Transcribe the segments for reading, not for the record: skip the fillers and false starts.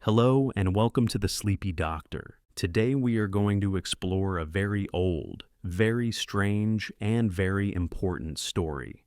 Hello and welcome to the Sleepy Doctor. Today we are going to explore a very old, very strange, and very important story.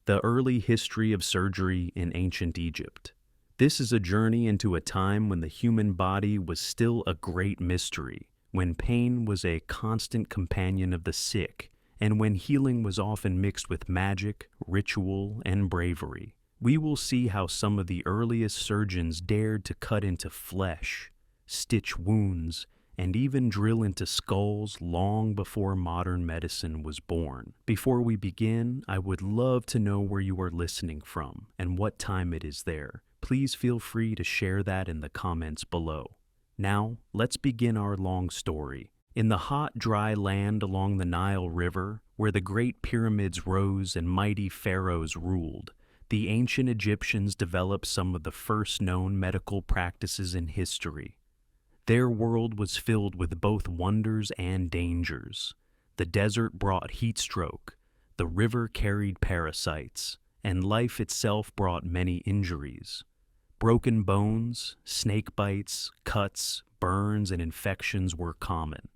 The early history of surgery in ancient Egypt. This is a journey into a time when the human body was still a great mystery, when pain was a constant companion of the sick, and when healing was often mixed with magic, ritual, and bravery. We will see how some of the earliest surgeons dared to cut into flesh, stitch wounds, and even drill into skulls long before modern medicine was born. Before we begin, I would love to know where you are listening from and what time it is there. Please feel free to share that in the comments below. Now, let's begin our long story. In the hot, dry land along the Nile River, where the great pyramids rose and mighty pharaohs ruled, the ancient Egyptians developed some of the first known medical practices in history. Their world was filled with both wonders and dangers. The desert brought heat stroke, the river carried parasites, and life itself brought many injuries. Broken bones, snake bites, cuts, burns, and infections were common.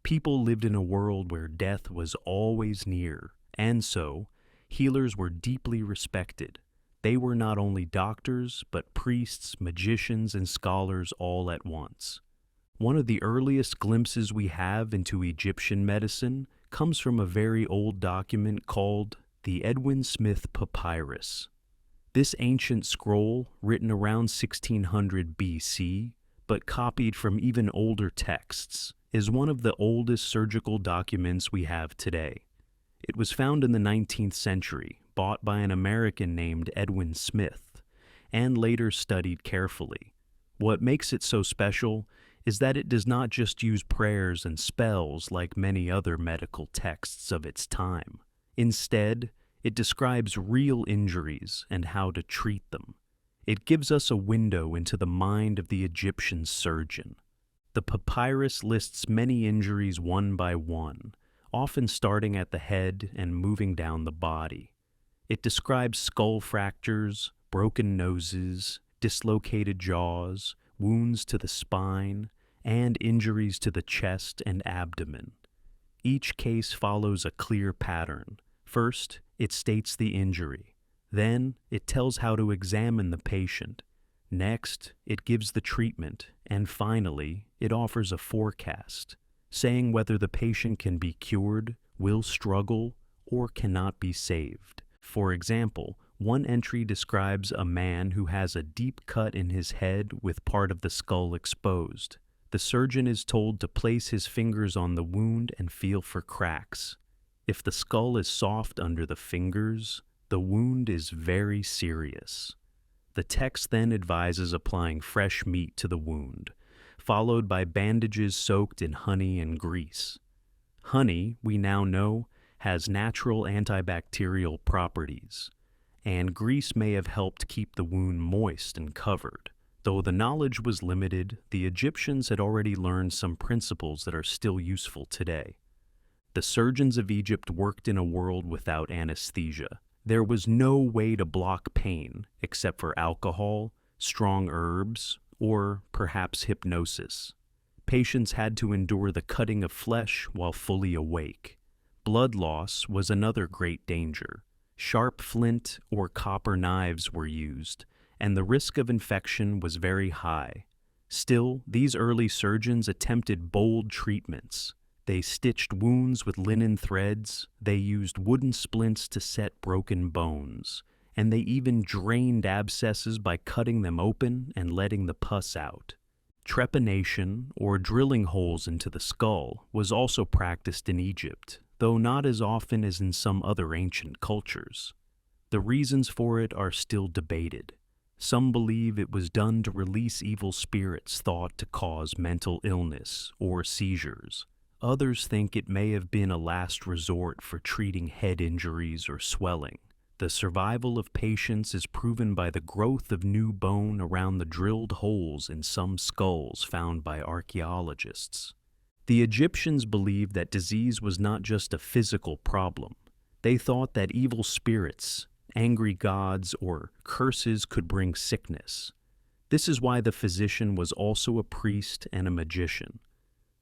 People lived in a world where death was always near, and so, healers were deeply respected. They were not only doctors, but priests, magicians, and scholars all at once. One of the earliest glimpses we have into Egyptian medicine comes from a very old document called the Edwin Smith Papyrus. This ancient scroll, written around 1600 BC, but copied from even older texts, is one of the oldest surgical documents we have today. It was found in the 19th century, bought by an American named Edwin Smith, and later studied carefully. What makes it so special is that it does not just use prayers and spells like many other medical texts of its time. Instead, it describes real injuries and how to treat them. It gives us a window into the mind of the Egyptian surgeon. The papyrus lists many injuries one by one, often starting at the head and moving down the body. It describes skull fractures, broken noses, dislocated jaws, wounds to the spine, and injuries to the chest and abdomen. Each case follows a clear pattern. First, it states the injury. Then, it tells how to examine the patient. Next, it gives the treatment. And finally, it offers a forecast, saying whether the patient can be cured, will struggle, or cannot be saved. For example, one entry describes a man who has a deep cut in his head with part of the skull exposed. The surgeon is told to place his fingers on the wound and feel for cracks. If the skull is soft under the fingers, the wound is very serious. The text then advises applying fresh meat to the wound, followed by bandages soaked in honey and grease. Honey, we now know, has natural antibacterial properties, and grease may have helped keep the wound moist and covered. Though the knowledge was limited, the Egyptians had already learned some principles that are still useful today. The surgeons of Egypt worked in a world without anesthesia. There was no way to block pain except for alcohol, strong herbs, or perhaps hypnosis. Patients had to endure the cutting of flesh while fully awake. Blood loss was another great danger. Sharp flint or copper knives were used, and the risk of infection was very high. Still, these early surgeons attempted bold treatments. They stitched wounds with linen threads, they used wooden splints to set broken bones, and they even drained abscesses by cutting them open and letting the pus out. Trepanation, or drilling holes into the skull, was also practiced in Egypt, though not as often as in some other ancient cultures. The reasons for it are still debated. Some believe it was done to release evil spirits thought to cause mental illness or seizures. Others think it may have been a last resort for treating head injuries or swelling. The survival of patients is proven by the growth of new bone around the drilled holes in some skulls found by archaeologists. The Egyptians believed that disease was not just a physical problem. They thought that evil spirits, angry gods, or curses could bring sickness. This is why the physician was also a priest and a magician.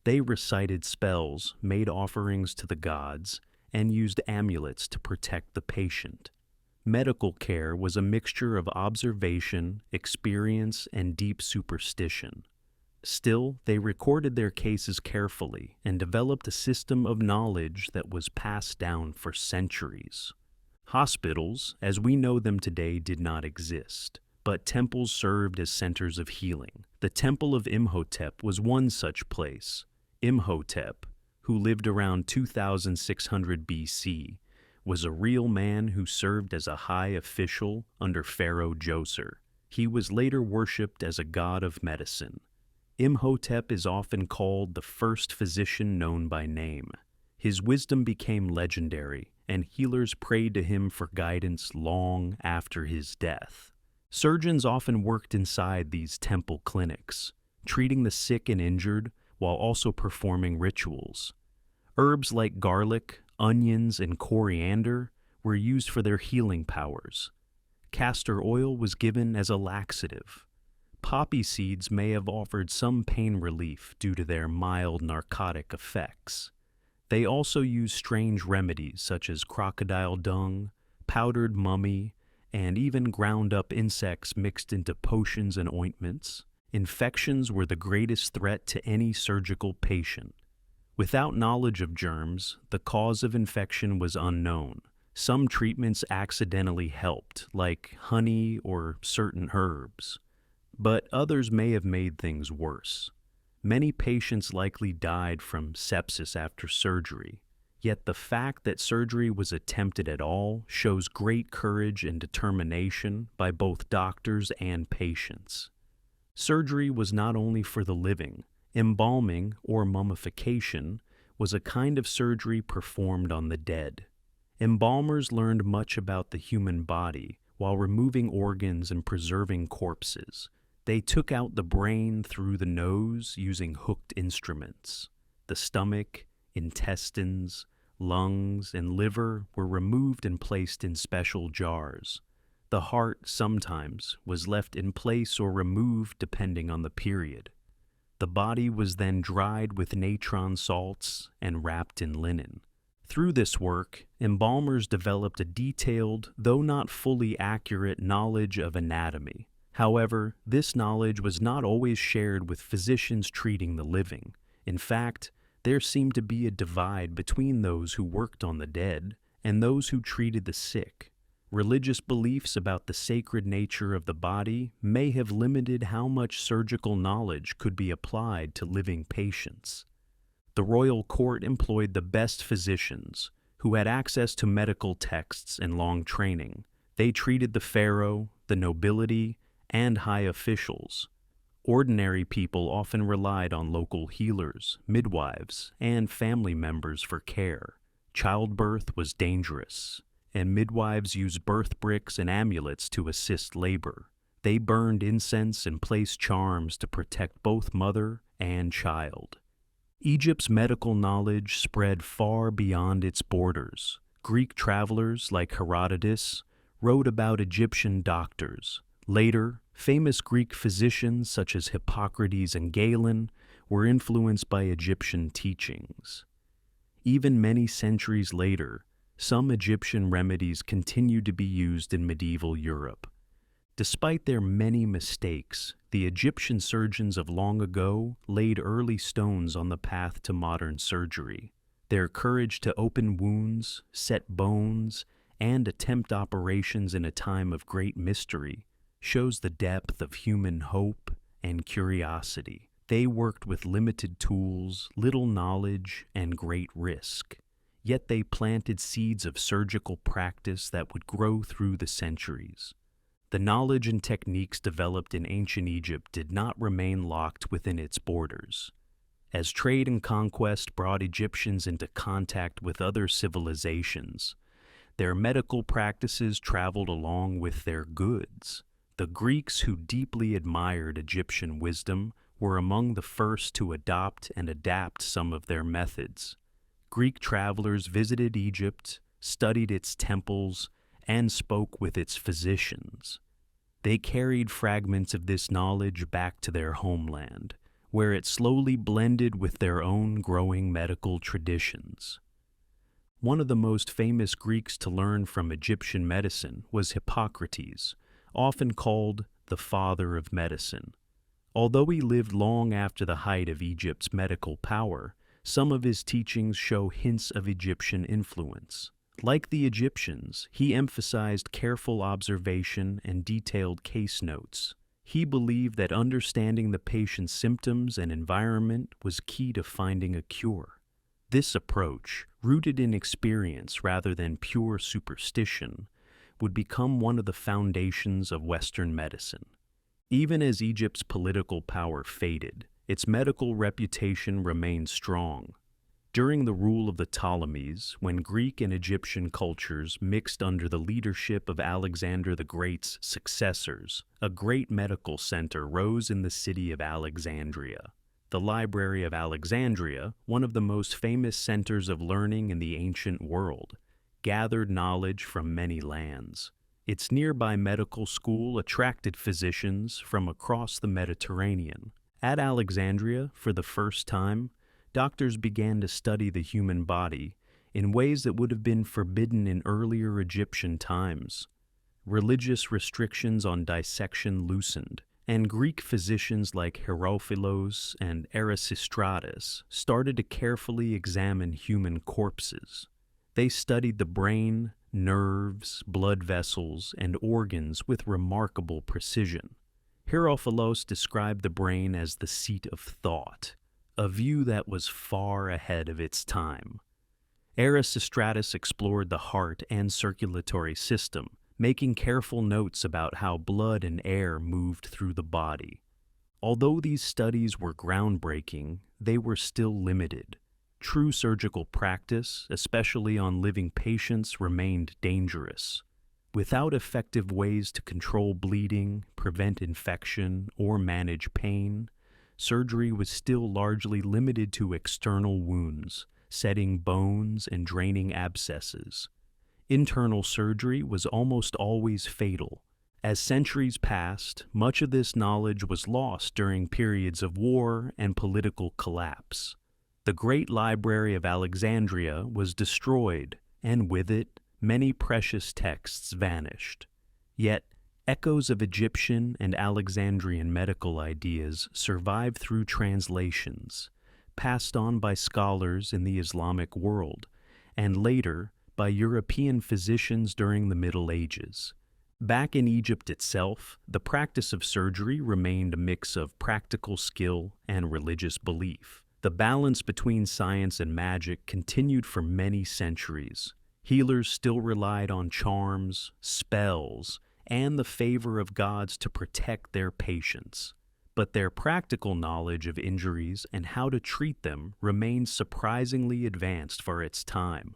They recited spells, made offerings to the gods, and used amulets to protect the patient. Medical care was a mixture of observation, experience, and deep superstition. Still, they recorded their cases carefully and developed a system of knowledge that was passed down for centuries. Hospitals, as we know them today, did not exist, but temples served as centers of healing. The Temple of Imhotep was one such place. Imhotep, who lived around 2600 BC, was a real man who served as a high official under Pharaoh Djoser. He was later worshipped as a god of medicine. Imhotep is often called the first physician known by name. His wisdom became legendary, and healers prayed to him for guidance long after his death. Surgeons often worked inside these temple clinics, treating the sick and injured while also performing rituals. Herbs like garlic, onions, and coriander were used for their healing powers. Castor oil was given as a laxative. Poppy seeds may have offered some pain relief due to their mild narcotic effects. They also used strange remedies such as crocodile dung, powdered mummy, and even ground-up insects mixed into potions and ointments. Infections were the greatest threat to any surgical patient. Without knowledge of germs, the cause of infection was unknown. Some treatments accidentally helped, like honey or certain herbs, but others may have made things worse. Many patients likely died from sepsis after surgery, yet the fact that surgery was attempted at all shows great courage and determination by both doctors and patients. Surgery was not only for the living. Embalming, or mummification, was a kind of surgery performed on the dead. Embalmers learned much about the human body while removing organs and preserving corpses. They took out the brain through the nose using hooked instruments. The stomach, intestines, lungs, and liver were removed and placed in special jars. The heart sometimes was left in place or removed depending on the period. The body was then dried with natron salts and wrapped in linen. Through this work, embalmers developed a detailed, though not fully accurate, knowledge of anatomy. However, this knowledge was not always shared with physicians treating the living. In fact, there seemed to be a divide between those who worked on the dead and those who treated the sick. Religious beliefs about the sacred nature of the body may have limited how much surgical knowledge could be applied to living patients. The royal court employed the best physicians, who had access to medical texts and long training. They treated the pharaoh, the nobility, and high officials. Ordinary people often relied on local healers, midwives, and family members for care. Childbirth was dangerous, and midwives used birth bricks and amulets to assist labor. They burned incense and placed charms to protect both mother and child. Egypt's medical knowledge spread far beyond its borders. Greek travelers like Herodotus wrote about Egyptian doctors. Later, famous Greek physicians such as Hippocrates and Galen were influenced by Egyptian teachings. Even many centuries later, some Egyptian remedies continued to be used in medieval Europe. Despite their many mistakes, the Egyptian surgeons of long ago laid early stones on the path to modern surgery. Their courage to open wounds, set bones, and attempt operations in a time of great mystery shows the depth of human hope and curiosity. They worked with limited tools, little knowledge, and great risk. Yet they planted seeds of surgical practice that would grow through the centuries. The knowledge and techniques developed in ancient Egypt did not remain locked within its borders. As trade and conquest brought Egyptians into contact with other civilizations, their medical practices traveled along with their goods. The Greeks, who deeply admired Egyptian wisdom, were among the first to adopt and adapt some of their methods. Greek travelers visited Egypt, studied its temples, and spoke with its physicians. They carried fragments of this knowledge back to their homeland, where it slowly blended with their own growing medical traditions. One of the most famous Greeks to learn from Egyptian medicine was Hippocrates, often called the father of medicine. Although he lived long after the height of Egypt's medical power, some of his teachings show hints of Egyptian influence. Like the Egyptians, he emphasized careful observation and detailed case notes. He believed that understanding the patient's symptoms and environment was key to finding a cure. This approach, rooted in experience rather than pure superstition, would become one of the foundations of Western medicine. Even as Egypt's political power faded, its medical reputation remained strong. During the rule of the Ptolemies, when Greek and Egyptian cultures mixed under the leadership of Alexander the Great's successors, a great medical center rose in the city of Alexandria. The Library of Alexandria, one of the most famous centers of learning in the ancient world, gathered knowledge from many lands. Its nearby medical school attracted physicians from across the Mediterranean. At Alexandria, for the first time, doctors began to study the human body in ways that would have been forbidden in earlier Egyptian times. Religious restrictions on dissection loosened, and Greek physicians like Herophilos and Erasistratus started to carefully examine human corpses. They studied the brain, nerves, blood vessels, and organs with remarkable precision. Herophilos described the brain as the seat of thought, a view that was far ahead of its time. Erasistratus explored the heart and circulatory system, making careful notes about how blood and air moved through the body. Although these studies were groundbreaking, they were still limited. True surgical practice, especially on living patients, remained dangerous. Without effective ways to control bleeding, prevent infection, or manage pain, surgery was still largely limited to external wounds, setting bones and draining abscesses. Internal surgery was almost always fatal. As centuries passed, much of this knowledge was lost during periods of war and political collapse. The Great Library of Alexandria was destroyed, and with it, many precious texts vanished. Yet, echoes of Egyptian and Alexandrian medical ideas survive through translations, passed on by scholars in the Islamic world, and later by European physicians during the Middle Ages. Back in Egypt itself, the practice of surgery remained a mix of practical skill and religious belief. The balance between science and magic continued for many centuries. Healers still relied on charms, spells, and the favor of gods to protect their patients. But their practical knowledge of injuries and how to treat them remained surprisingly advanced for its time.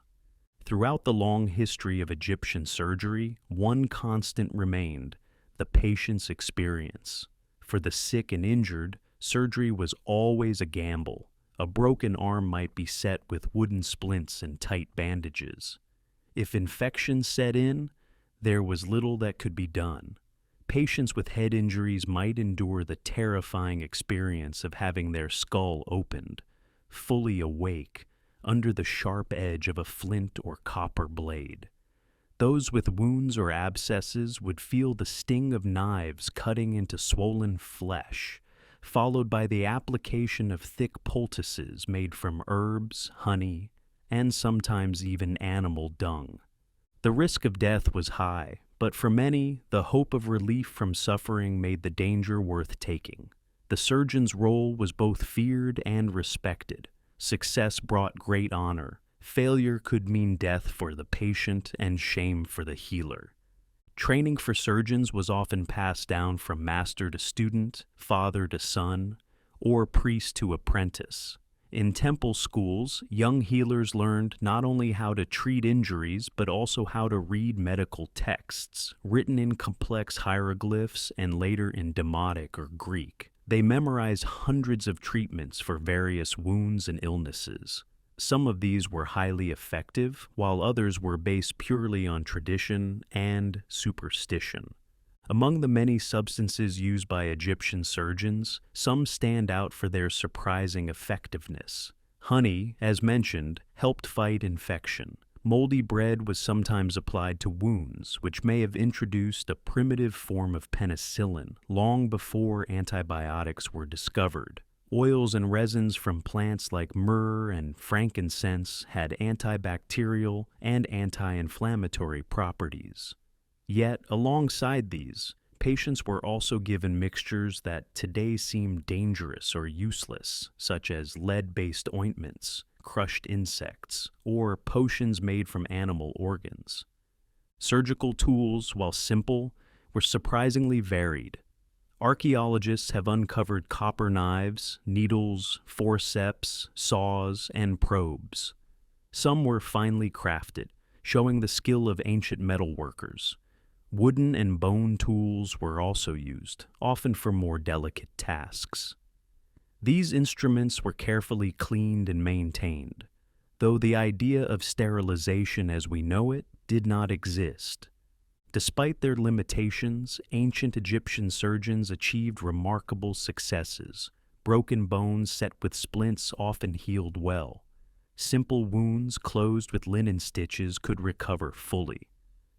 Throughout the long history of Egyptian surgery, one constant remained: the patient's experience. For the sick and injured, surgery was always a gamble. A broken arm might be set with wooden splints and tight bandages. If infection set in, there was little that could be done. Patients with head injuries might endure the terrifying experience of having their skull opened, fully awake, under the sharp edge of a flint or copper blade. Those with wounds or abscesses would feel the sting of knives cutting into swollen flesh, followed by the application of thick poultices made from herbs, honey, and sometimes even animal dung. The risk of death was high, but for many, the hope of relief from suffering made the danger worth taking. The surgeon's role was both feared and respected. Success brought great honor. Failure could mean death for the patient and shame for the healer. Training for surgeons was often passed down from master to student, father to son, or priest to apprentice. In temple schools, young healers learned not only how to treat injuries, but also how to read medical texts, written in complex hieroglyphs and later in Demotic or Greek. They memorized hundreds of treatments for various wounds and illnesses. Some of these were highly effective, while others were based purely on tradition and superstition. Among the many substances used by Egyptian surgeons, some stand out for their surprising effectiveness. Honey, as mentioned, helped fight infection. Moldy bread was sometimes applied to wounds, which may have introduced a primitive form of penicillin long before antibiotics were discovered. Oils and resins from plants like myrrh and frankincense had antibacterial and anti-inflammatory properties. Yet, alongside these, patients were also given mixtures that today seem dangerous or useless, such as lead-based ointments, crushed insects, or potions made from animal organs. Surgical tools, while simple, were surprisingly varied. Archaeologists have uncovered copper knives, needles, forceps, saws, and probes. Some were finely crafted, showing the skill of ancient metalworkers. Wooden and bone tools were also used, often for more delicate tasks. These instruments were carefully cleaned and maintained, though the idea of sterilization as we know it did not exist. Despite their limitations, ancient Egyptian surgeons achieved remarkable successes. Broken bones set with splints often healed well. Simple wounds closed with linen stitches could recover fully.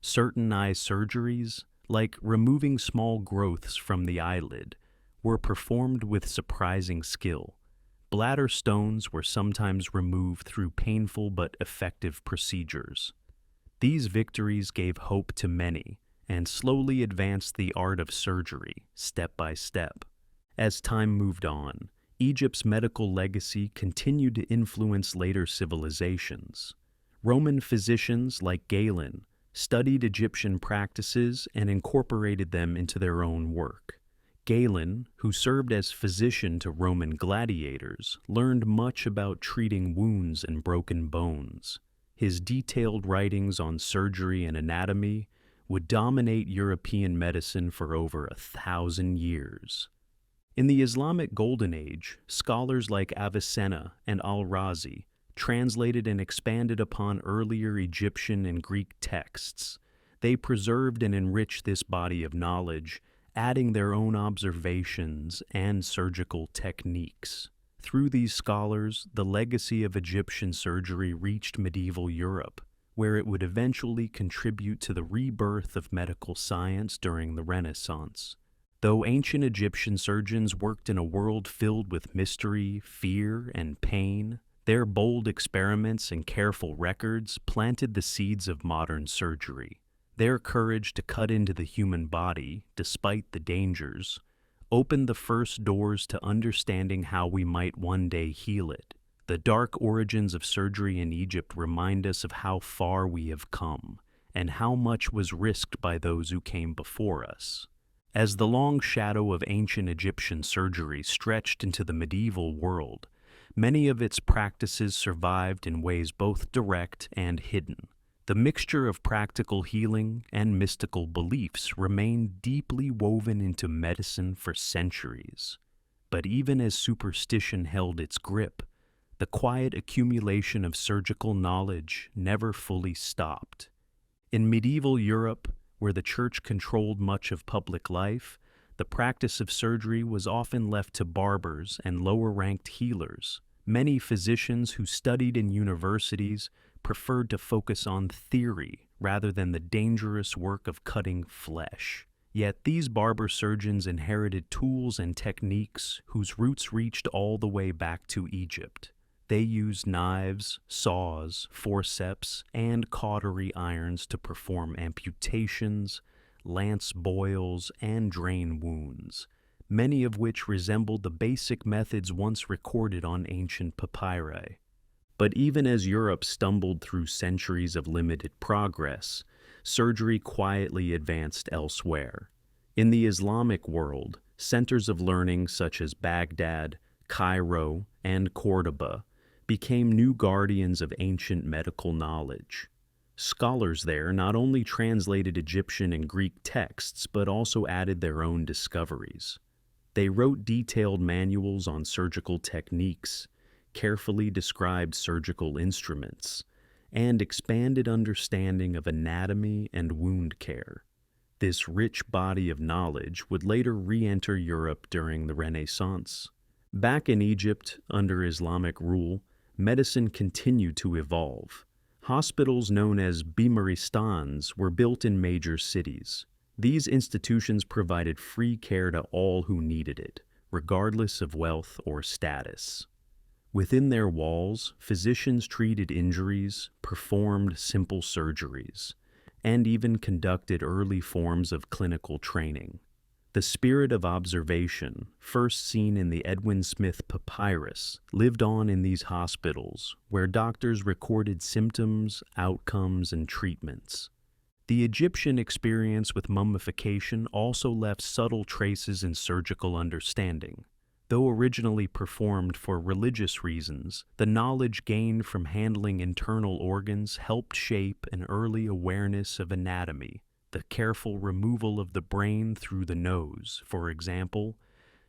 Certain eye surgeries, like removing small growths from the eyelid, were performed with surprising skill. Bladder stones were sometimes removed through painful but effective procedures. These victories gave hope to many and slowly advanced the art of surgery, step by step. As time moved on, Egypt's medical legacy continued to influence later civilizations. Roman physicians like Galen studied Egyptian practices and incorporated them into their own work. Galen, who served as physician to Roman gladiators, learned much about treating wounds and broken bones. His detailed writings on surgery and anatomy would dominate European medicine for over 1,000 years. In the Islamic Golden Age, scholars like Avicenna and Al-Razi translated and expanded upon earlier Egyptian and Greek texts. They preserved and enriched this body of knowledge, adding their own observations and surgical techniques. Through these scholars, the legacy of Egyptian surgery reached medieval Europe, where it would eventually contribute to the rebirth of medical science during the Renaissance. Though ancient Egyptian surgeons worked in a world filled with mystery, fear, and pain, their bold experiments and careful records planted the seeds of modern surgery. Their courage to cut into the human body, despite the dangers, opened the first doors to understanding how we might one day heal it. The dark origins of surgery in Egypt remind us of how far we have come, and how much was risked by those who came before us. As the long shadow of ancient Egyptian surgery stretched into the medieval world, many of its practices survived in ways both direct and hidden. The mixture of practical healing and mystical beliefs remained deeply woven into medicine for centuries. But even as superstition held its grip, the quiet accumulation of surgical knowledge never fully stopped. In medieval Europe, where the church controlled much of public life, the practice of surgery was often left to barbers and lower-ranked healers. Many physicians who studied in universities preferred to focus on theory rather than the dangerous work of cutting flesh. Yet these barber surgeons inherited tools and techniques whose roots reached all the way back to Egypt. They used knives, saws, forceps, and cautery irons to perform amputations, lance boils, and drain wounds, many of which resembled the basic methods once recorded on ancient papyri. But even as Europe stumbled through centuries of limited progress, surgery quietly advanced elsewhere. In the Islamic world, centers of learning such as Baghdad, Cairo, and Cordoba became new guardians of ancient medical knowledge. Scholars there not only translated Egyptian and Greek texts, but also added their own discoveries. They wrote detailed manuals on surgical techniques, carefully described surgical instruments, and expanded understanding of anatomy and wound care. This rich body of knowledge would later re-enter Europe during the Renaissance. Back in Egypt, under Islamic rule, medicine continued to evolve. Hospitals known as bimaristans were built in major cities. These institutions provided free care to all who needed it, regardless of wealth or status. Within their walls, physicians treated injuries, performed simple surgeries, and even conducted early forms of clinical training. The spirit of observation, first seen in the Edwin Smith Papyrus, lived on in these hospitals, where doctors recorded symptoms, outcomes, and treatments. The Egyptian experience with mummification also left subtle traces in surgical understanding. Though originally performed for religious reasons, the knowledge gained from handling internal organs helped shape an early awareness of anatomy. The careful removal of the brain through the nose, for example,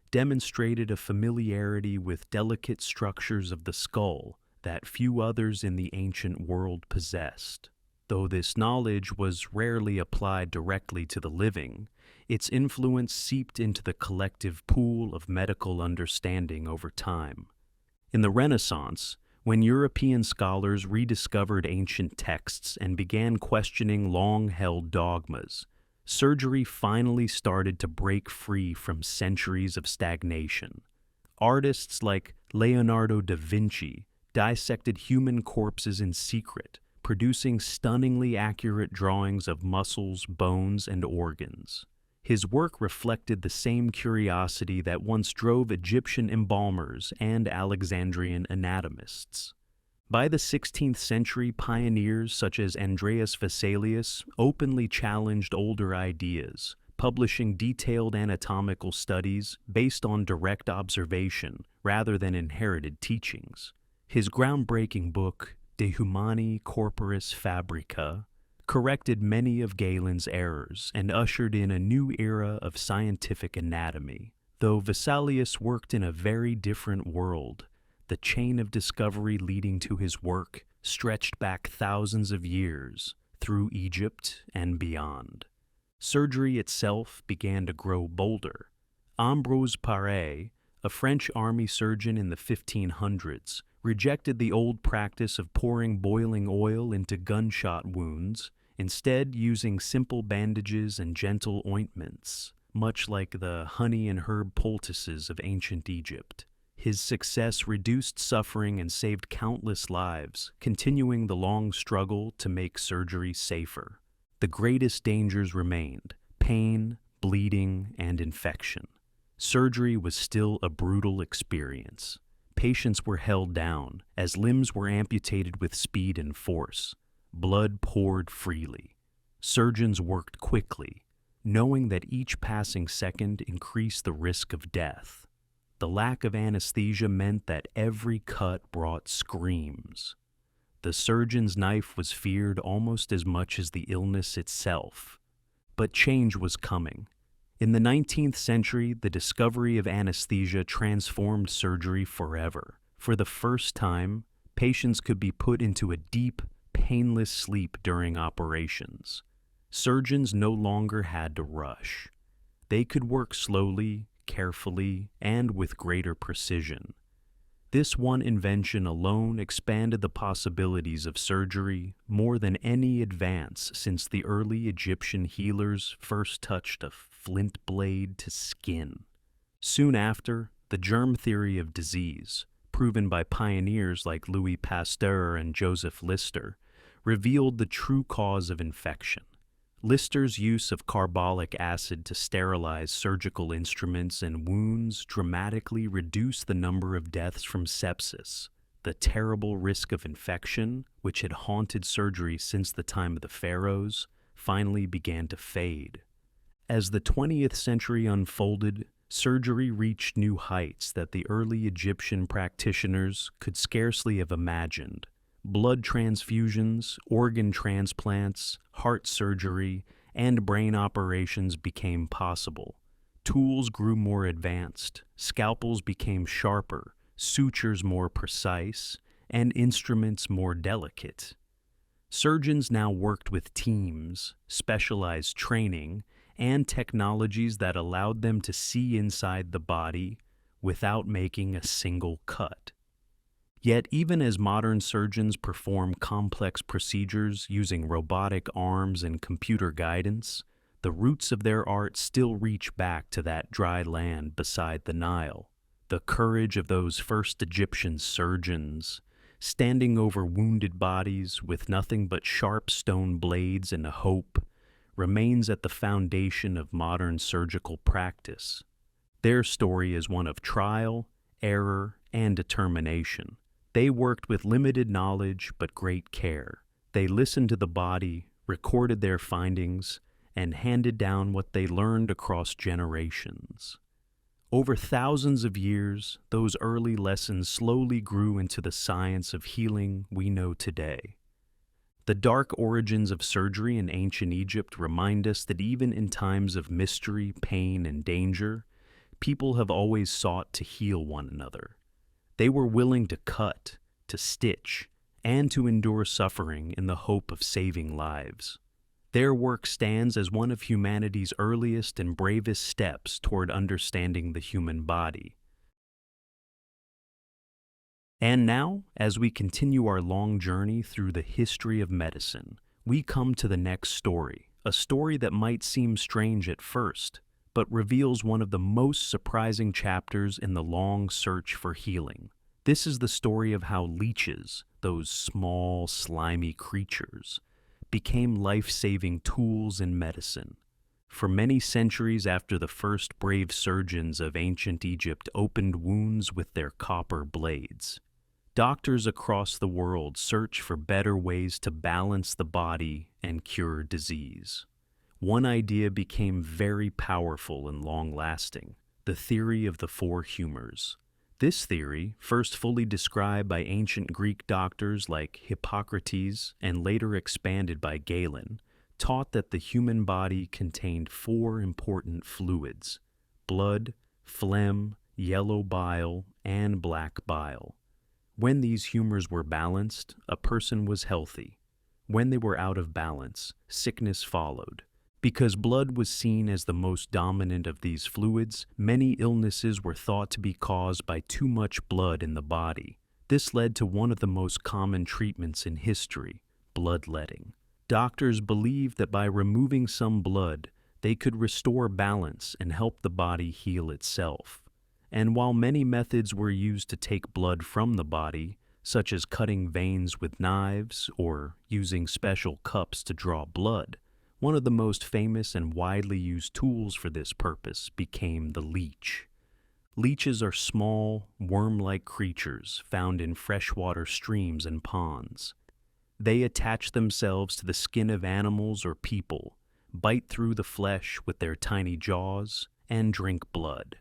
demonstrated a familiarity with delicate structures of the skull that few others in the ancient world possessed. Though this knowledge was rarely applied directly to the living, its influence seeped into the collective pool of medical understanding over time. In the Renaissance, when European scholars rediscovered ancient texts and began questioning long-held dogmas, surgery finally started to break free from centuries of stagnation. Artists like Leonardo da Vinci dissected human corpses in secret, producing stunningly accurate drawings of muscles, bones, and organs. His work reflected the same curiosity that once drove Egyptian embalmers and Alexandrian anatomists. By the 16th century, pioneers such as Andreas Vesalius openly challenged older ideas, publishing detailed anatomical studies based on direct observation rather than inherited teachings. His groundbreaking book, De Humani Corporis Fabrica, corrected many of Galen's errors and ushered in a new era of scientific anatomy. Though Vesalius worked in a very different world, the chain of discovery leading to his work stretched back thousands of years through Egypt and beyond. Surgery itself began to grow bolder. Ambroise Paré, a French army surgeon in the 1500s, rejected the old practice of pouring boiling oil into gunshot wounds, instead using simple bandages and gentle ointments, much like the honey and herb poultices of ancient Egypt. His success reduced suffering and saved countless lives, continuing the long struggle to make surgery safer. The greatest dangers remained: pain, bleeding, and infection. Surgery was still a brutal experience. Patients were held down, as limbs were amputated with speed and force. Blood poured freely. Surgeons worked quickly, knowing that each passing second increased the risk of death. The lack of anesthesia meant that every cut brought screams. The surgeon's knife was feared almost as much as the illness itself. But change was coming. In the 19th century, the discovery of anesthesia transformed surgery forever. For the first time, patients could be put into a deep, painless sleep during operations. Surgeons no longer had to rush. They could work slowly, carefully, and with greater precision. This one invention alone expanded the possibilities of surgery more than any advance since the early Egyptian healers first touched a flint blade to skin. Soon after, the germ theory of disease, proven by pioneers like Louis Pasteur and Joseph Lister, revealed the true cause of infection. Lister's use of carbolic acid to sterilize surgical instruments and wounds dramatically reduced the number of deaths from sepsis. The terrible risk of infection, which had haunted surgery since the time of the pharaohs, finally began to fade. As the 20th century unfolded, surgery reached new heights that the early Egyptian practitioners could scarcely have imagined. Blood transfusions, organ transplants, heart surgery, and brain operations became possible. Tools grew more advanced, scalpels became sharper, sutures more precise, and instruments more delicate. Surgeons now worked with teams, specialized training, and technologies that allowed them to see inside the body without making a single cut. Yet, even as modern surgeons perform complex procedures using robotic arms and computer guidance, the roots of their art still reach back to that dry land beside the Nile. The courage of those first Egyptian surgeons, standing over wounded bodies with nothing but sharp stone blades and a hope, remains at the foundation of modern surgical practice. Their story is one of trial, error, and determination. They worked with limited knowledge but great care. They listened to the body, recorded their findings, and handed down what they learned across generations. Over thousands of years, those early lessons slowly grew into the science of healing we know today. The dark origins of surgery in ancient Egypt remind us that even in times of mystery, pain, and danger, people have always sought to heal one another. They were willing to cut, to stitch, and to endure suffering in the hope of saving lives. Their work stands as one of humanity's earliest and bravest steps toward understanding the human body. And now, as we continue our long journey through the history of medicine, we come to the next story, a story that might seem strange at first, but reveals one of the most surprising chapters in the long search for healing. This is the story of how leeches, those small, slimy creatures, became life-saving tools in medicine. For many centuries after the first brave surgeons of ancient Egypt opened wounds with their copper blades, doctors across the world searched for better ways to balance the body and cure disease. One idea became very powerful and long-lasting: the theory of the four humors. This theory, first fully described by ancient Greek doctors like Hippocrates and later expanded by Galen, taught that the human body contained four important fluids: blood, phlegm, yellow bile, and black bile. When these humors were balanced, a person was healthy. When they were out of balance, sickness followed. Because blood was seen as the most dominant of these fluids, many illnesses were thought to be caused by too much blood in the body. This led to one of the most common treatments in history: bloodletting. Doctors believed that by removing some blood, they could restore balance and help the body heal itself. And while many methods were used to take blood from the body, such as cutting veins with knives or using special cups to draw blood, one of the most famous and widely used tools for this purpose became the leech. Leeches are small, worm-like creatures found in freshwater streams and ponds. They attach themselves to the skin of animals or people, bite through the flesh with their tiny jaws, and drink blood.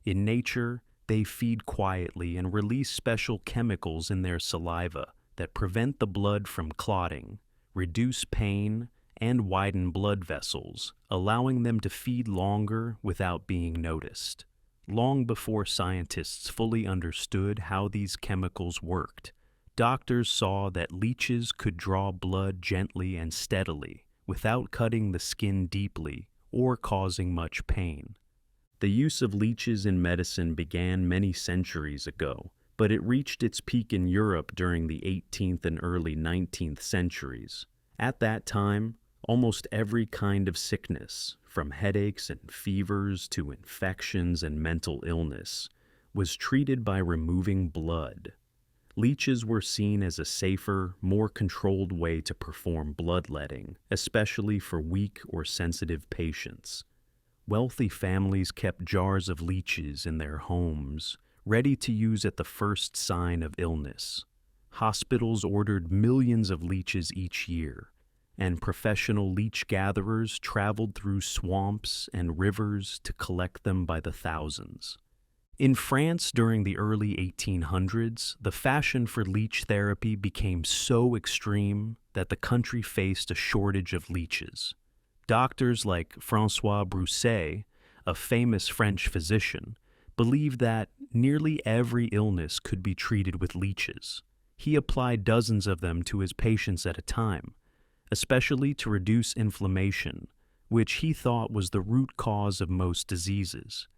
In nature, they feed quietly and release special chemicals in their saliva that prevent the blood from clotting, reduce pain, and widen blood vessels, allowing them to feed longer without being noticed. Long before scientists fully understood how these chemicals worked, doctors saw that leeches could draw blood gently and steadily, without cutting the skin deeply or causing much pain. The use of leeches in medicine began many centuries ago, but it reached its peak in Europe during the 18th and early 19th centuries. At that time, almost every kind of sickness, from headaches and fevers to infections and mental illness, was treated by removing blood. Leeches were seen as a safer, more controlled way to perform bloodletting, especially for weak or sensitive patients. Wealthy families kept jars of leeches in their homes, ready to use at the first sign of illness. Hospitals ordered millions of leeches each year, and professional leech gatherers traveled through swamps and rivers to collect them by the thousands. In France during the early 1800s, the fashion for leech therapy became so extreme that the country faced a shortage of leeches. Doctors like François Broussais, a famous French physician, believed that nearly every illness could be treated with leeches. He applied dozens of them to his patients at a time, especially to reduce inflammation, which he thought was the root cause of most diseases.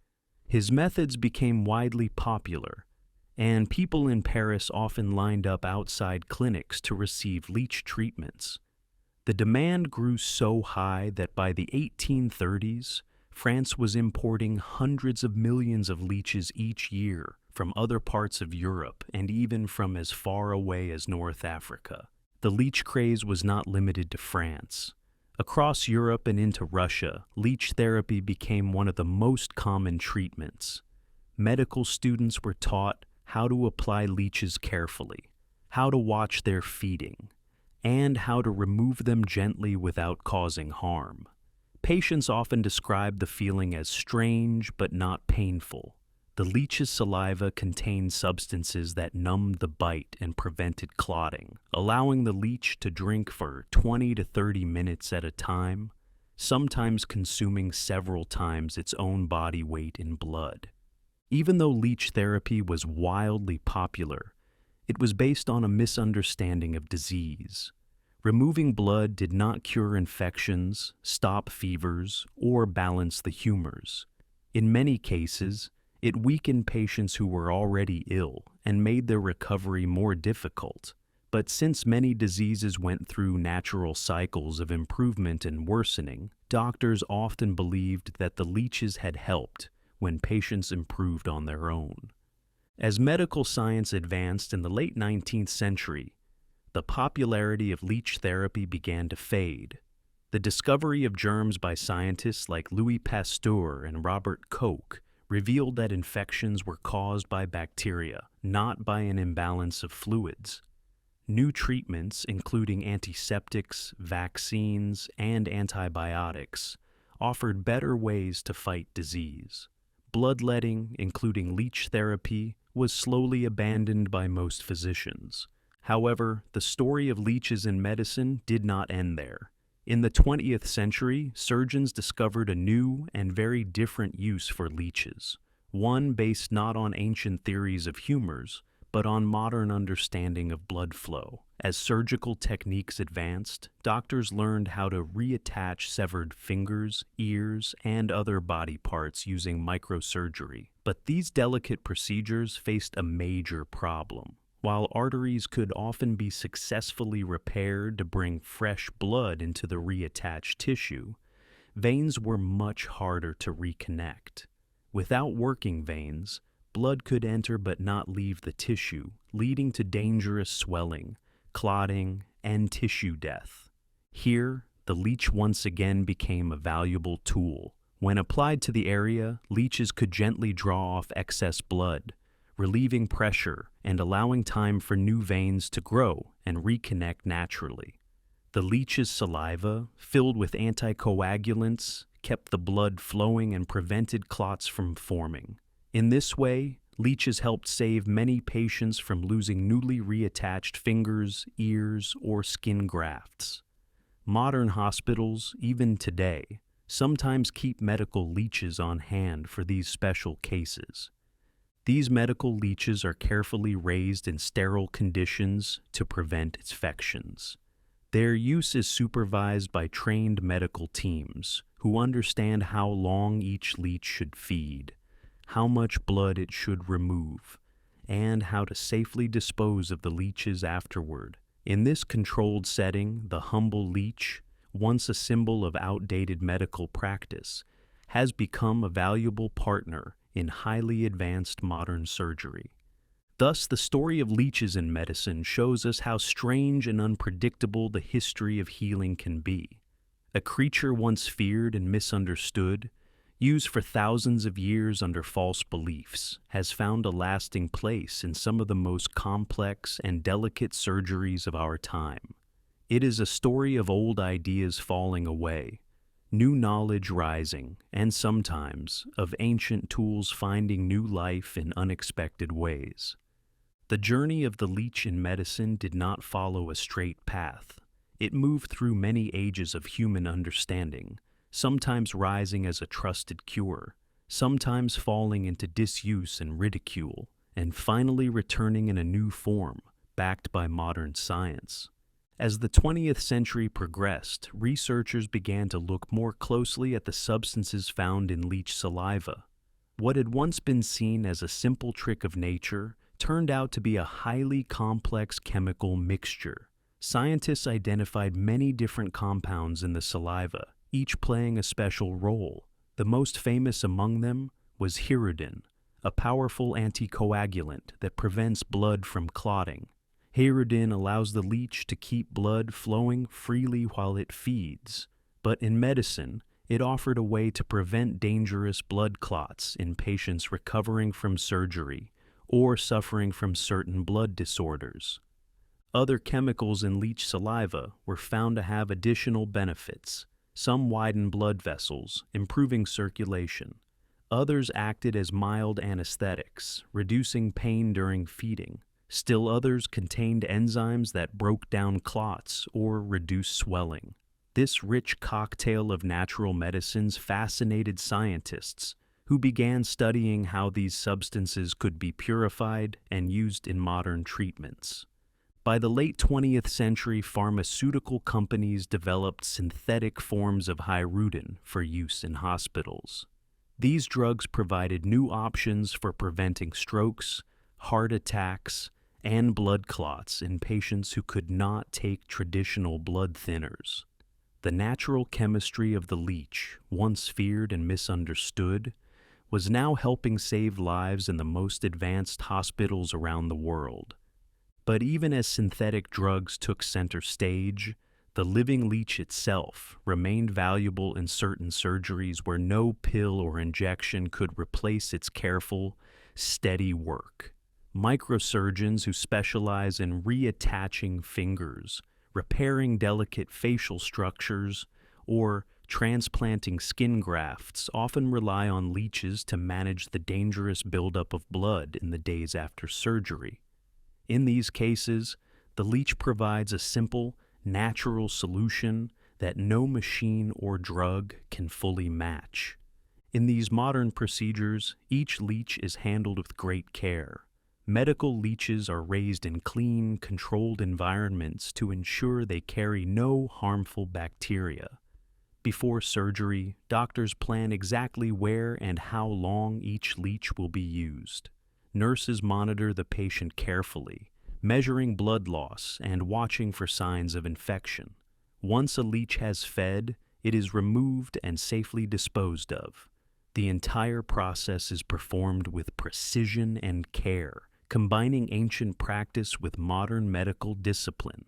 His methods became widely popular, and people in Paris often lined up outside clinics to receive leech treatments. The demand grew so high that by the 1830s, France was importing hundreds of millions of leeches each year from other parts of Europe and even from as far away as North Africa. The leech craze was not limited to France. Across Europe and into Russia, leech therapy became one of the most common treatments. Medical students were taught how to apply leeches carefully, how to watch their feeding, and how to remove them gently without causing harm. Patients often describe the feeling as strange but not painful. The leech's saliva contained substances that numbed the bite and prevented clotting, allowing the leech to drink for 20 to 30 minutes at a time, sometimes consuming several times its own body weight in blood. Even though leech therapy was wildly popular, it was based on a misunderstanding of disease. Removing blood did not cure infections, stop fevers, or balance the humors. In many cases, it weakened patients who were already ill and made their recovery more difficult. But since many diseases went through natural cycles of improvement and worsening, doctors often believed that the leeches had helped when patients improved on their own. As medical science advanced in the late 19th century, the popularity of leech therapy began to fade. The discovery of germs by scientists like Louis Pasteur and Robert Koch revealed that infections were caused by bacteria, not by an imbalance of fluids. New treatments, including antiseptics, vaccines, and antibiotics, offered better ways to fight disease. Bloodletting, including leech therapy, was slowly abandoned by most physicians. However, the story of leeches in medicine did not end there. In the 20th century, surgeons discovered a new and very different use for leeches, one based not on ancient theories of humors, but on modern understanding of blood flow. As surgical techniques advanced, doctors learned how to reattach severed fingers, ears, and other body parts using microsurgery. But these delicate procedures faced a major problem. While arteries could often be successfully repaired to bring fresh blood into the reattached tissue, veins were much harder to reconnect. Without working veins, blood could enter but not leave the tissue, leading to dangerous swelling, clotting, and tissue death. Here, the leech once again became a valuable tool. When applied to the area, leeches could gently draw off excess blood, relieving pressure and allowing time for new veins to grow and reconnect naturally. The leech's saliva, filled with anticoagulants, kept the blood flowing and prevented clots from forming. In this way, leeches helped save many patients from losing newly reattached fingers, ears, or skin grafts. Modern hospitals, even today, sometimes keep medical leeches on hand for these special cases. These medical leeches are carefully raised in sterile conditions to prevent infections. Their use is supervised by trained medical teams who understand how long each leech should feed, how much blood it should remove, and how to safely dispose of the leeches afterward. In this controlled setting, the humble leech, once a symbol of outdated medical practice, has become a valuable partner in highly advanced modern surgery. Thus, the story of leeches in medicine shows us how strange and unpredictable the history of healing can be. A creature once feared and misunderstood, used for thousands of years under false beliefs, has found a lasting place in some of the most complex and delicate surgeries of our time. It is a story of old ideas falling away, new knowledge rising, and sometimes of ancient tools finding new life in unexpected ways. The journey of the leech in medicine did not follow a straight path. It moved through many ages of human understanding, sometimes rising as a trusted cure, sometimes falling into disuse and ridicule, and finally returning in a new form, backed by modern science. As the 20th century progressed, researchers began to look more closely at the substances found in leech saliva. What had once been seen as a simple trick of nature turned out to be a highly complex chemical mixture. Scientists identified many different compounds in the saliva, each playing a special role. The most famous among them was hirudin, a powerful anticoagulant that prevents blood from clotting. Hirudin allows the leech to keep blood flowing freely while it feeds, but in medicine, it offered a way to prevent dangerous blood clots in patients recovering from surgery or suffering from certain blood disorders. Other chemicals in leech saliva were found to have additional benefits. Some widen blood vessels, improving circulation. Others acted as mild anesthetics, reducing pain during feeding. Still others contained enzymes that broke down clots or reduced swelling. This rich cocktail of natural medicines fascinated scientists, who began studying how these substances could be purified and used in modern treatments. By the late 20th century, pharmaceutical companies developed synthetic forms of hirudin for use in hospitals. These drugs provided new options for preventing strokes, heart attacks, and blood clots in patients who could not take traditional blood thinners. The natural chemistry of the leech, once feared and misunderstood, was now helping save lives in the most advanced hospitals around the world. But even as synthetic drugs took center stage, the living leech itself remained valuable in certain surgeries where no pill or injection could replace its careful, steady work. Microsurgeons who specialize in reattaching fingers, repairing delicate facial structures, or transplanting skin grafts often rely on leeches to manage the dangerous buildup of blood in the days after surgery. In these cases, the leech provides a simple, natural solution that no machine or drug can fully match. In these modern procedures, each leech is handled with great care. Medical leeches are raised in clean, controlled environments to ensure they carry no harmful bacteria. Before surgery, doctors plan exactly where and how long each leech will be used. Nurses monitor the patient carefully, measuring blood loss and watching for signs of infection. Once a leech has fed, it is removed and safely disposed of. The entire process is performed with precision and care, combining ancient practice with modern medical discipline.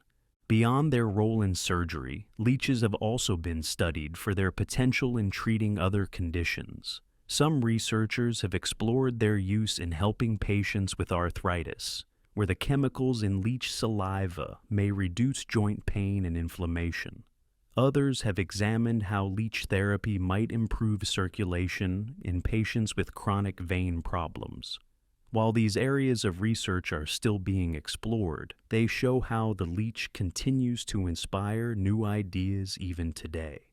Beyond their role in surgery, leeches have also been studied for their potential in treating other conditions. Some researchers have explored their use in helping patients with arthritis, where the chemicals in leech saliva may reduce joint pain and inflammation. Others have examined how leech therapy might improve circulation in patients with chronic vein problems. While these areas of research are still being explored, they show how the leech continues to inspire new ideas even today.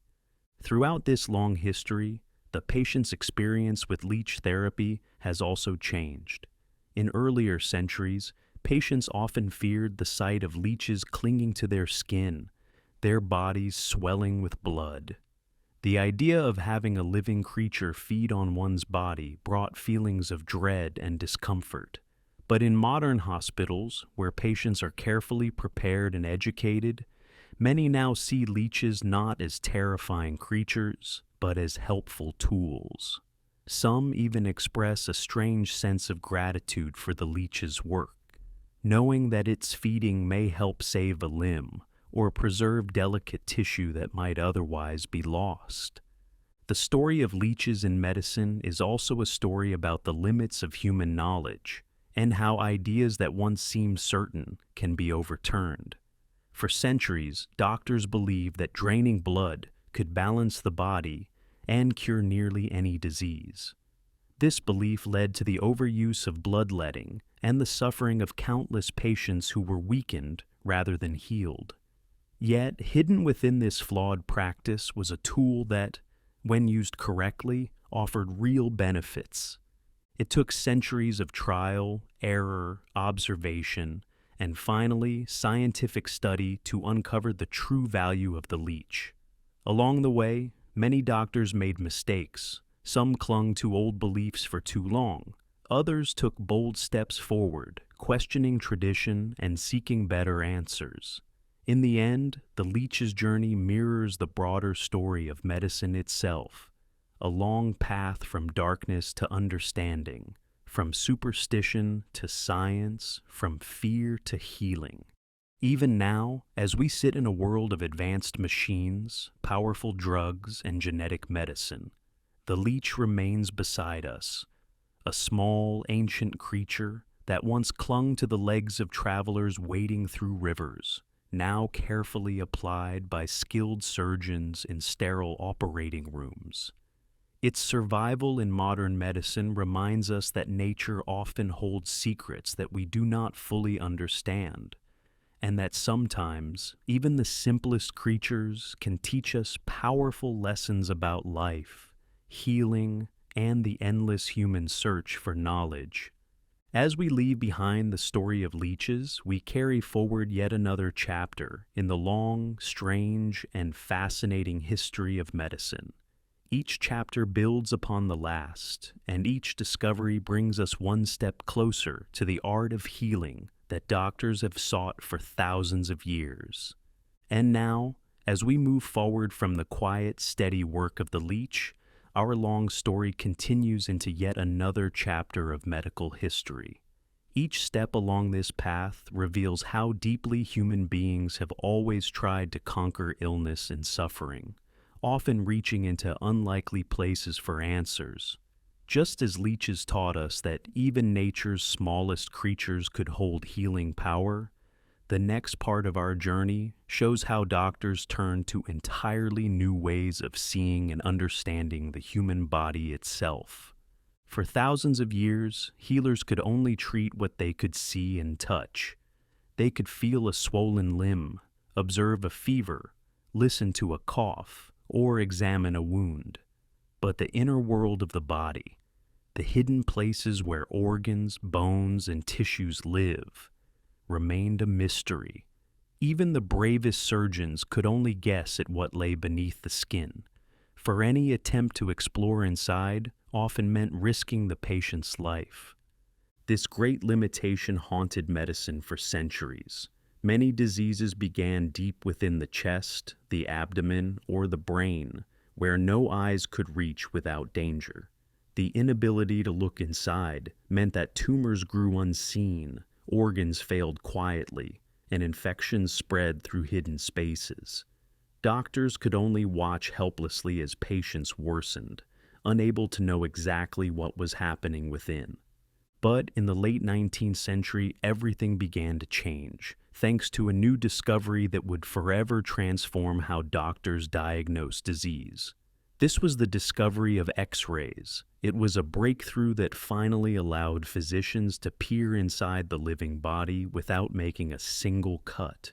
Throughout this long history, the patient's experience with leech therapy has also changed. In earlier centuries, patients often feared the sight of leeches clinging to their skin, their bodies swelling with blood. The idea of having a living creature feed on one's body brought feelings of dread and discomfort. But in modern hospitals, where patients are carefully prepared and educated, many now see leeches not as terrifying creatures, but as helpful tools. Some even express a strange sense of gratitude for the leech's work, knowing that its feeding may help save a limb or preserve delicate tissue that might otherwise be lost. The story of leeches in medicine is also a story about the limits of human knowledge and how ideas that once seemed certain can be overturned. For centuries, doctors believed that draining blood could balance the body and cure nearly any disease. This belief led to the overuse of bloodletting and the suffering of countless patients who were weakened rather than healed. Yet, hidden within this flawed practice was a tool that, when used correctly, offered real benefits. It took centuries of trial, error, observation, and finally, scientific study to uncover the true value of the leech. Along the way, many doctors made mistakes. Some clung to old beliefs for too long. Others took bold steps forward, questioning tradition and seeking better answers. In the end, the leech's journey mirrors the broader story of medicine itself, a long path from darkness to understanding, from superstition to science, from fear to healing. Even now, as we sit in a world of advanced machines, powerful drugs, and genetic medicine, the leech remains beside us, a small, ancient creature that once clung to the legs of travelers wading through rivers, now carefully applied by skilled surgeons in sterile operating rooms. Its survival in modern medicine reminds us that nature often holds secrets that we do not fully understand, and that sometimes even the simplest creatures can teach us powerful lessons about life, healing, and the endless human search for knowledge. As we leave behind the story of leeches, we carry forward yet another chapter in the long, strange, and fascinating history of medicine. Each chapter builds upon the last, and each discovery brings us one step closer to the art of healing that doctors have sought for thousands of years. And now, as we move forward from the quiet, steady work of the leech, our long story continues into yet another chapter of medical history. Each step along this path reveals how deeply human beings have always tried to conquer illness and suffering, often reaching into unlikely places for answers. Just as leeches taught us that even nature's smallest creatures could hold healing power, the next part of our journey shows how doctors turn to entirely new ways of seeing and understanding the human body itself. For thousands of years, healers could only treat what they could see and touch. They could feel a swollen limb, observe a fever, listen to a cough, or examine a wound. But the inner world of the body, the hidden places where organs, bones, and tissues live, remained a mystery. Even the bravest surgeons could only guess at what lay beneath the skin, for any attempt to explore inside often meant risking the patient's life. This great limitation haunted medicine for centuries. Many diseases began deep within the chest, the abdomen, or the brain, where no eyes could reach without danger. The inability to look inside meant that tumors grew unseen, organs failed quietly, and infections spread through hidden spaces. Doctors could only watch helplessly as patients worsened, unable to know exactly what was happening within. But in the late 19th century, everything began to change, thanks to a new discovery that would forever transform how doctors diagnose disease. This was the discovery of X-rays. It was a breakthrough that finally allowed physicians to peer inside the living body without making a single cut.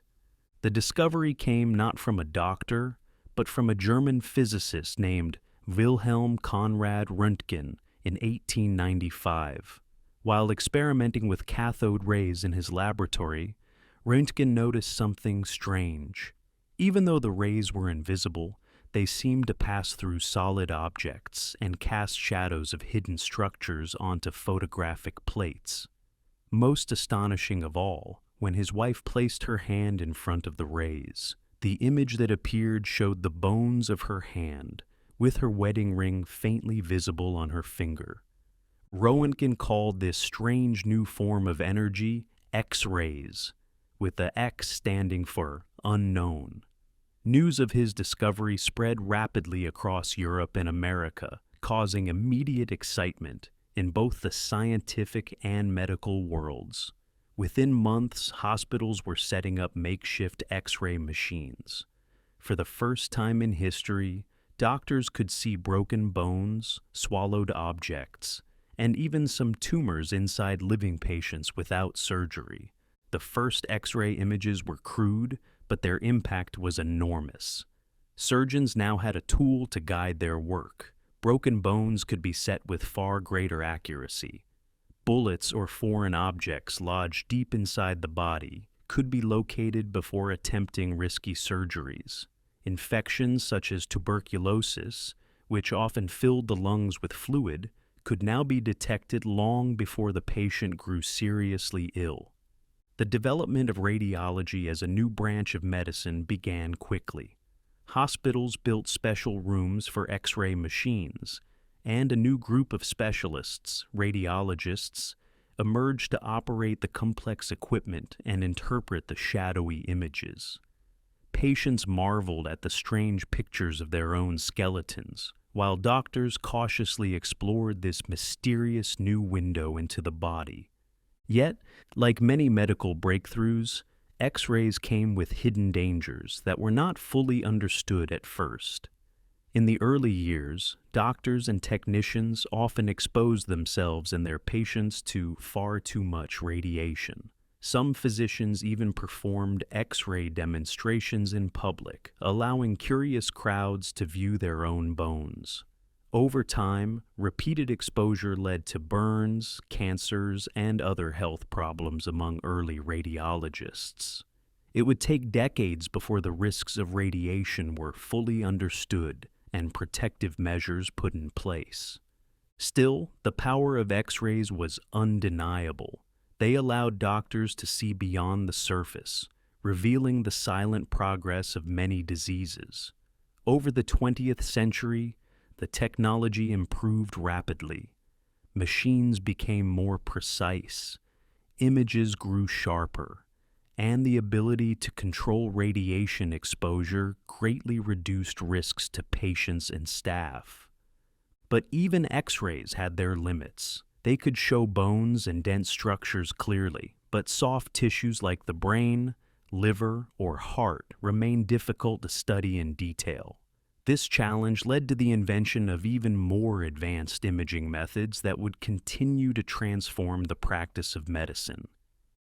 The discovery came not from a doctor, but from a German physicist named Wilhelm Conrad Röntgen in 1895. While experimenting with cathode rays in his laboratory, Röntgen noticed something strange. Even though the rays were invisible, they seemed to pass through solid objects and cast shadows of hidden structures onto photographic plates. Most astonishing of all, when his wife placed her hand in front of the rays, the image that appeared showed the bones of her hand, with her wedding ring faintly visible on her finger. Röntgen called this strange new form of energy X-rays, with the X standing for unknown. News of his discovery spread rapidly across Europe and America, causing immediate excitement in both the scientific and medical worlds. Within months, hospitals were setting up makeshift X-ray machines. For the first time in history, doctors could see broken bones, swallowed objects, and even some tumors inside living patients without surgery. The first X-ray images were crude, but their impact was enormous. Surgeons now had a tool to guide their work. Broken bones could be set with far greater accuracy. Bullets or foreign objects lodged deep inside the body could be located before attempting risky surgeries. Infections such as tuberculosis, which often filled the lungs with fluid, could now be detected long before the patient grew seriously ill. The development of radiology as a new branch of medicine began quickly. Hospitals built special rooms for X-ray machines, and a new group of specialists, radiologists, emerged to operate the complex equipment and interpret the shadowy images. Patients marveled at the strange pictures of their own skeletons, while doctors cautiously explored this mysterious new window into the body. Yet, like many medical breakthroughs, X-rays came with hidden dangers that were not fully understood at first. In the early years, doctors and technicians often exposed themselves and their patients to far too much radiation. Some physicians even performed X-ray demonstrations in public, allowing curious crowds to view their own bones. Over time, repeated exposure led to burns, cancers, and other health problems among early radiologists. It would take decades before the risks of radiation were fully understood and protective measures put in place. Still, the power of X-rays was undeniable. They allowed doctors to see beyond the surface, revealing the silent progress of many diseases. Over the 20th century, the technology improved rapidly. Machines became more precise, images grew sharper, and the ability to control radiation exposure greatly reduced risks to patients and staff. But even X-rays had their limits. They could show bones and dense structures clearly, but soft tissues like the brain, liver, or heart remained difficult to study in detail. This challenge led to the invention of even more advanced imaging methods that would continue to transform the practice of medicine.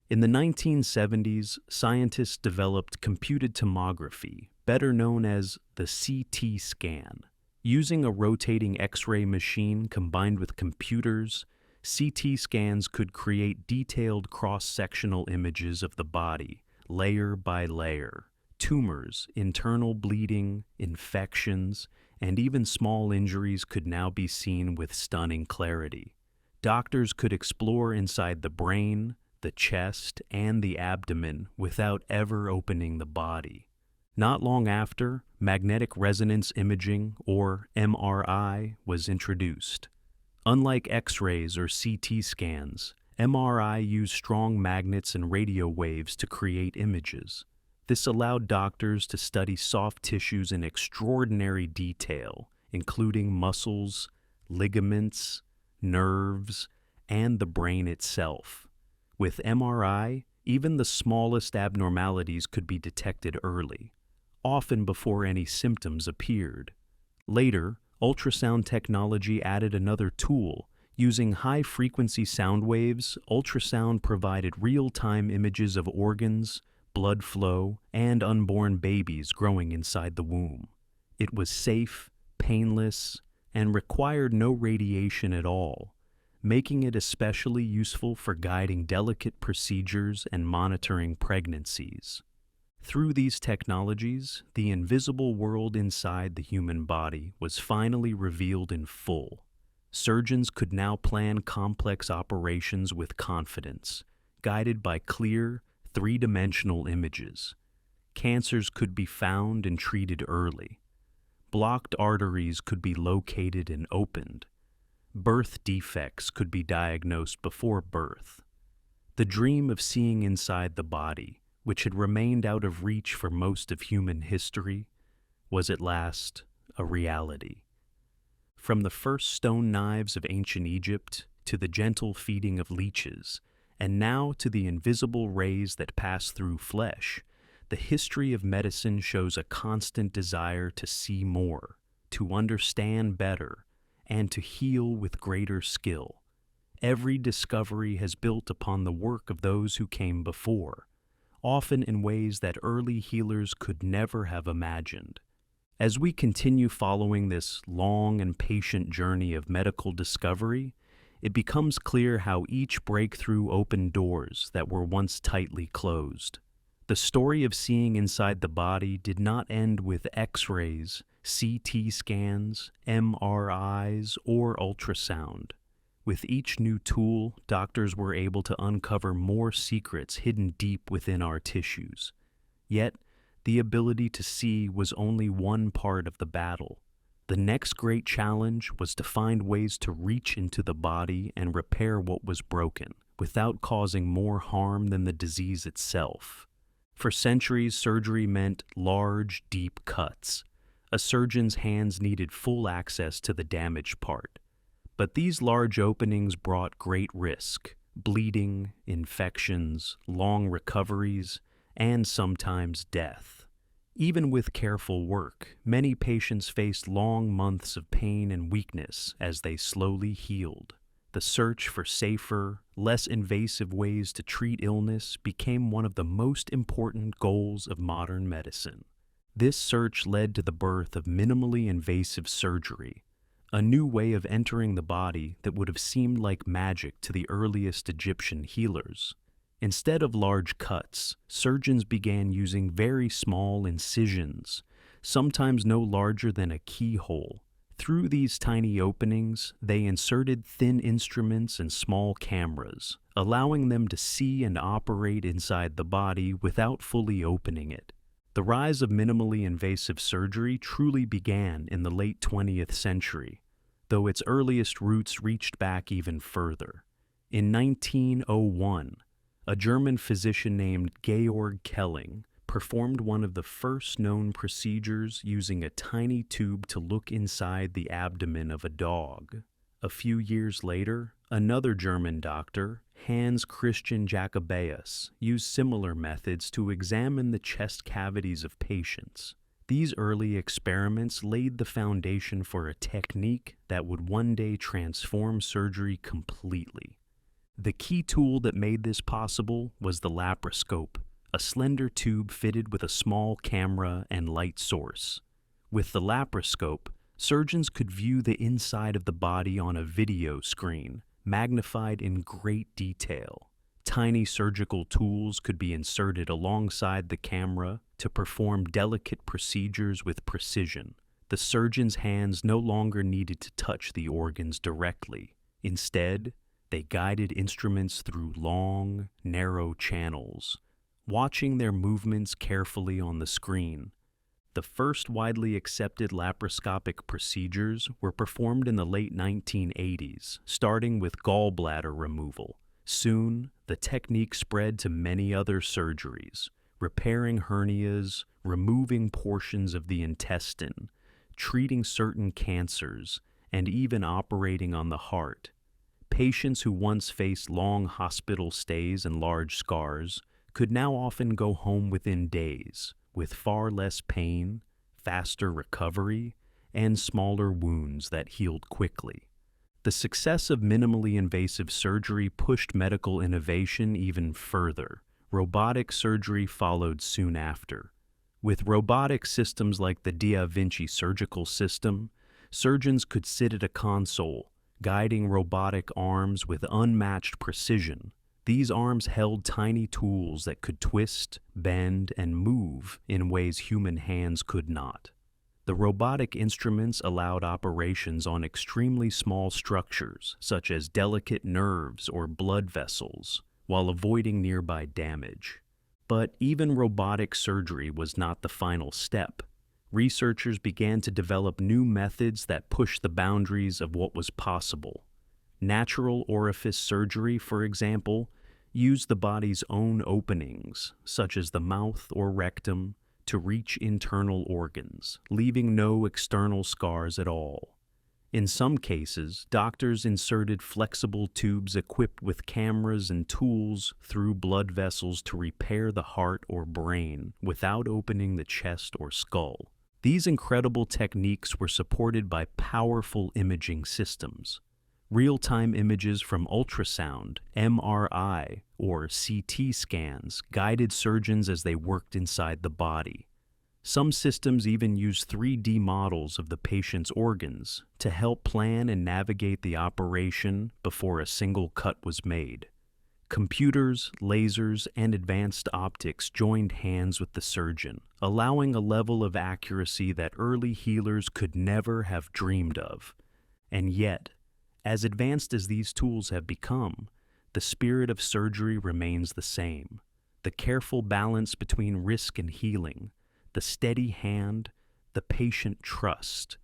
In the 1970s, scientists developed computed tomography, better known as the CT scan. Using a rotating X-ray machine combined with computers, CT scans could create detailed cross-sectional images of the body, layer by layer. Tumors, internal bleeding, infections, and even small injuries could now be seen with stunning clarity. Doctors could explore inside the brain, the chest, and the abdomen without ever opening the body. Not long after, magnetic resonance imaging, or MRI, was introduced. Unlike X-rays or CT scans, MRI used strong magnets and radio waves to create images. This allowed doctors to study soft tissues in extraordinary detail, including muscles, ligaments, nerves, and the brain itself. With MRI, even the smallest abnormalities could be detected early, often before any symptoms appeared. Later, ultrasound technology added another tool. Using high-frequency sound waves, ultrasound provided real-time images of organs, blood flow, and unborn babies growing inside the womb. It was safe, painless, and required no radiation at all, making it especially useful for guiding delicate procedures and monitoring pregnancies. Through these technologies, the invisible world inside the human body was finally revealed in full. Surgeons could now plan complex operations with confidence, guided by clear, three-dimensional images. Cancers could be found and treated early. Blocked arteries could be located and opened. Birth defects could be diagnosed before birth. The dream of seeing inside the body, which had remained out of reach for most of human history, was at last a reality. From the first stone knives of ancient Egypt to the gentle feeding of leeches, and now to the invisible rays that pass through flesh, the history of medicine shows a constant desire to see more, to understand better, and to heal with greater skill. Every discovery has built upon the work of those who came before, often in ways that early healers could never have imagined. As we continue following this long and patient journey of medical discovery, it becomes clear how each breakthrough opened doors that were once tightly closed. The story of seeing inside the body did not end with X-rays, CT scans, MRIs, or ultrasound. With each new tool, doctors were able to uncover more secrets hidden deep within our tissues. Yet, the ability to see was only one part of the battle. The next great challenge was to find ways to reach into the body and repair what was broken, without causing more harm than the disease itself. For centuries, surgery meant large, deep cuts. A surgeon's hands needed full access to the damaged part. But these large openings brought great risk: bleeding, infections, long recoveries, and sometimes death. Even with careful work, many patients faced long months of pain and weakness as they slowly healed. The search for safer, less invasive ways to treat illness became one of the most important goals of modern medicine. This search led to the birth of minimally invasive surgery, a new way of entering the body that would have seemed like magic to the earliest Egyptian healers. Instead of large cuts, surgeons began using very small incisions, sometimes no larger than a keyhole. Through these tiny openings, they inserted thin instruments and small cameras, allowing them to see and operate inside the body without fully opening it. The rise of minimally invasive surgery truly began in the late 20th century, though its earliest roots reached back even further. In 1901, a German physician named Georg Kelling performed one of the first known procedures using a tiny tube to look inside the abdomen of a dog. A few years later, another German doctor, Hans Christian Jacobaeus, used similar methods to examine the chest cavities of patients. These early experiments laid the foundation for a technique that would one day transform surgery completely. The key tool that made this possible was the laparoscope, a slender tube fitted with a small camera and light source. With the laparoscope, surgeons could view the inside of the body on a video screen, magnified in great detail. Tiny surgical tools could be inserted alongside the camera to perform delicate procedures with precision. The surgeon's hands no longer needed to touch the organs directly. Instead, they guided instruments through long, narrow channels, watching their movements carefully on the screen. The first widely accepted laparoscopic procedures were performed in the late 1980s, starting with gallbladder removal. Soon, the technique spread to many other surgeries, repairing hernias, removing portions of the intestine, treating certain cancers, and even operating on the heart. Patients who once faced long hospital stays and large scars could now often go home within days, with far less pain, faster recovery, and smaller wounds that healed quickly. The success of minimally invasive surgery pushed medical innovation even further. Robotic surgery followed soon after. With robotic systems like the Da Vinci surgical system, surgeons could sit at a console, guiding robotic arms with unmatched precision. These arms held tiny tools that could twist, bend, and move in ways human hands could not. The robotic instruments allowed operations on extremely small structures, such as delicate nerves or blood vessels, while avoiding nearby damage. But even robotic surgery was not the final step. Researchers began to develop new methods that pushed the boundaries of what was possible. Natural orifice surgery, for example, used the body's own openings, such as the mouth or rectum, to reach internal organs, leaving no external scars at all. In some cases, doctors inserted flexible tubes equipped with cameras and tools through blood vessels to repair the heart or brain without opening the chest or skull. These incredible techniques were supported by powerful imaging systems. Real-time images from ultrasound, MRI, or CT scans guided surgeons as they worked inside the body. Some systems even use 3D models of the patient's organs to help plan and navigate the operation before a single cut was made. Computers, lasers, and advanced optics joined hands with the surgeon, allowing a level of accuracy that early healers could never have dreamed of. And yet, as advanced as these tools have become, the spirit of surgery remains the same. The careful balance between risk and healing, the steady hand, the patient trust,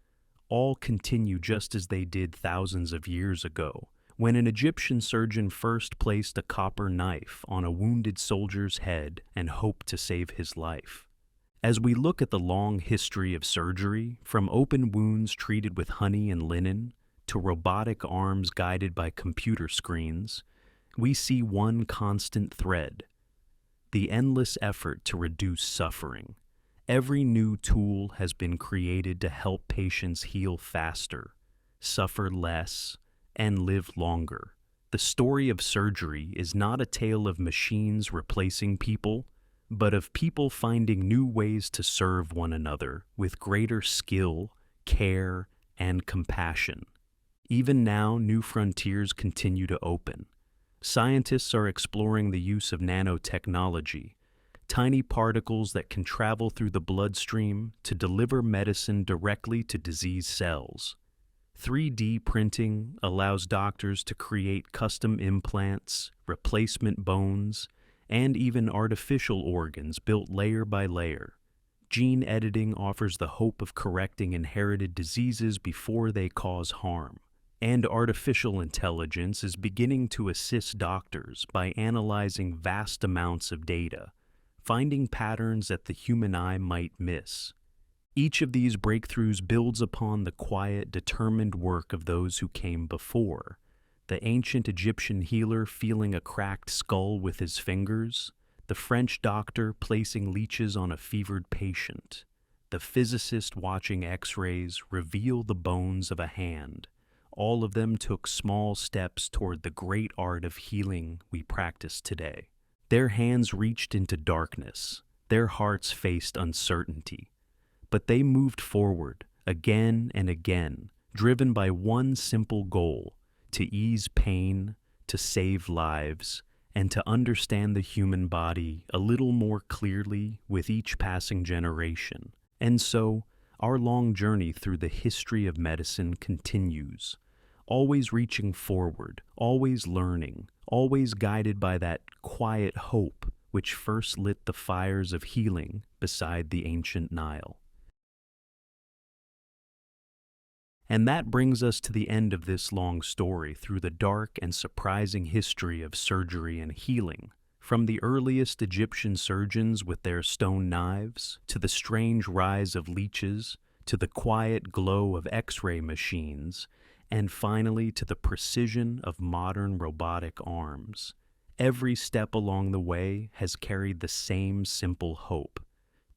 all continue just as they did thousands of years ago, when an Egyptian surgeon first placed a copper knife on a wounded soldier's head and hoped to save his life. As we look at the long history of surgery, from open wounds treated with honey and linen to robotic arms guided by computer screens, we see one constant thread: the endless effort to reduce suffering. Every new tool has been created to help patients heal faster, suffer less, and live longer. The story of surgery is not a tale of machines replacing people, but of people finding new ways to serve one another with greater skill, care, and compassion. Even now, new frontiers continue to open. Scientists are exploring the use of nanotechnology, tiny particles that can travel through the bloodstream to deliver medicine directly to diseased cells. 3D printing allows doctors to create custom implants, replacement bones, and even artificial organs built layer by layer. Gene editing offers the hope of correcting inherited diseases before they cause harm. And artificial intelligence is beginning to assist doctors by analyzing vast amounts of data, finding patterns that the human eye might miss. Each of these breakthroughs builds upon the quiet, determined work of those who came before. The ancient Egyptian healer feeling a cracked skull with his fingers, the French doctor placing leeches on a fevered patient, the physicist watching X-rays reveal the bones of a hand. All of them took small steps toward the great art of healing we practice today. Their hands reached into darkness, their hearts faced uncertainty, but they moved forward again and again, driven by one simple goal: to ease pain, to save lives, and to understand the human body a little more clearly with each passing generation. And so, our long journey through the history of medicine continues, always reaching forward, always learning, always guided by that quiet hope which first lit the fires of healing beside the ancient Nile. And that brings us to the end of this long story through the dark and surprising history of surgery and healing, from the earliest Egyptian surgeons with their stone knives, to the strange rise of leeches, to the quiet glow of X-ray machines, and finally to the precision of modern robotic arms. Every step along the way has carried the same simple hope: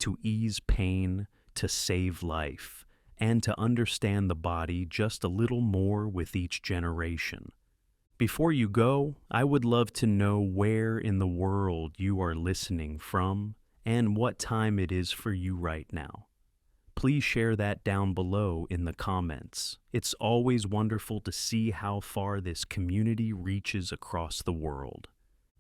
to ease pain, to save life, and to understand the body just a little more with each generation. Before you go, I would love to know where in the world you are listening from and what time it is for you right now. Please share that down below in the comments. It's always wonderful to see how far this community reaches across the world.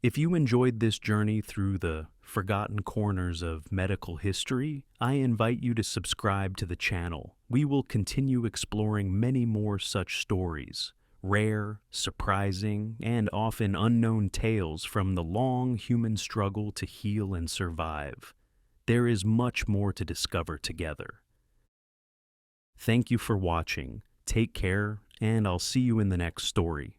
If you enjoyed this journey through the forgotten corners of medical history, I invite you to subscribe to the channel. We will continue exploring many more such stories, rare, surprising, and often unknown tales from the long human struggle to heal and survive. There is much more to discover together. Thank you for watching. Take care, and I'll see you in the next story.